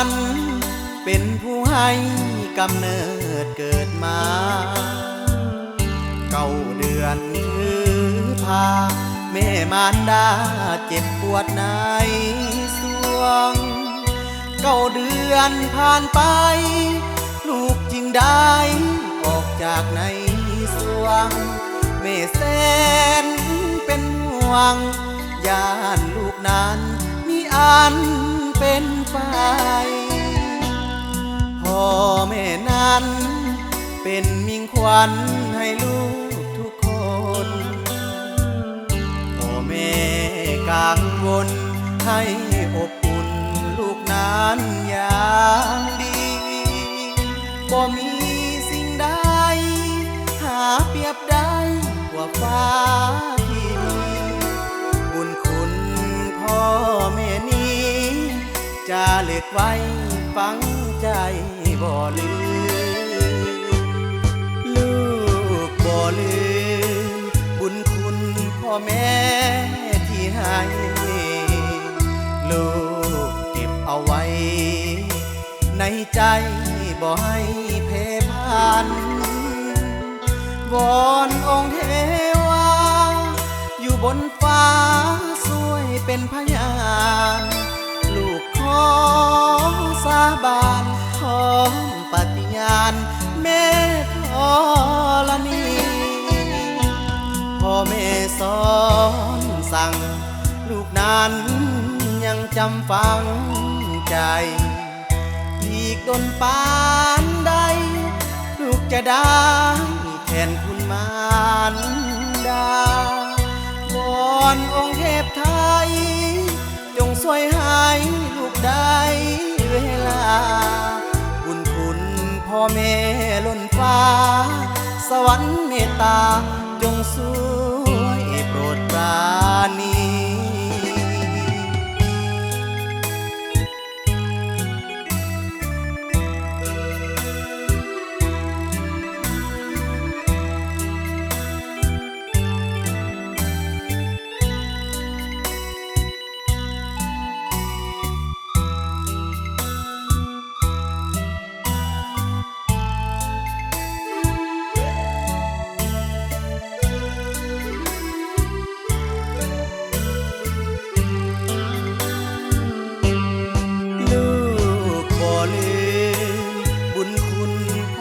นั้นเป็นผู้ให้กำเนิดเกิดมา9 เดือนคือพาแม่มารดาเจ็บปวดในสวง9 เดือนผ่านไปลูกจึงได้ออกจากในสวงแม่แสนเป็นห่วงย่านลูกนั้นมีอันเป็นไปพ่อแม่นั้นเป็นมิ่งขวัญให้ลูกทุกคนพ่อแม่กังวลให้อบอุ่นลูกนั้นอย่างดีบ่มีสิ่งใดหาเปรียบได้กว่าฟ้าที่มีบุญคุณพ่อแม่นี้จะเล็กไว้ฝังใจบ่ลืมลูกบ่ลืมบุญคุณพ่อแม่ที่ให้ลูกเก็บเอาไว้ในใจบ่ให้เพ่พันวอนองค์เทวาอยู่บนฟ้าช่วยเป็นพยานลูกขอสาบานขอปฏิญาณแม่ธรณีพ่อแม่สอนสั่งลูกนั้นยังจำฝังใจอีกดนปานใดลูกจะได้แทนคุณมารดาวอนองค์เทพไทยจงช่วยให้ลูกได้เวลาบุญคุณพ่อแม่ล้นฟ้าสวรรค์เมตตาจงช่วยโปรดปราณี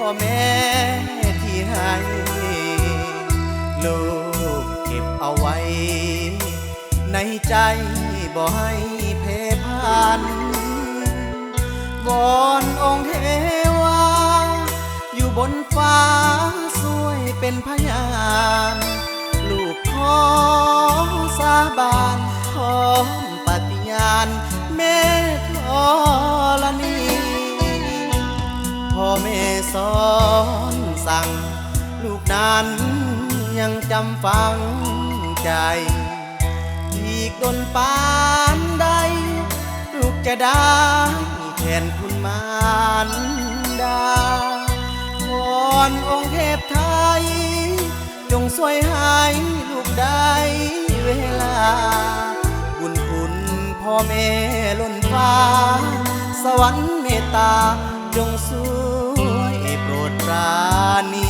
พ่อแม่ที่ให้ลูกเก็บเอาไว้ในใจบ่ให้เพ่พันวอนองค์เทวาอยู่บนฟ้าช่วยเป็นพยานลูกขอสาบานขอปฏิญาณแม่ธรณีพ่อแม่สอนสั่งลูกนั้นยังจำฝังใจอีกดนปานใดลูกจะได้แทนคุณมารดาวอนองค์เทพไทยจงช่วยให้ลูกได้เวลาบุญคุณพ่อแม่ล้นฟ้าสวรรค์เมตตาจงช่วยโปรดปราณี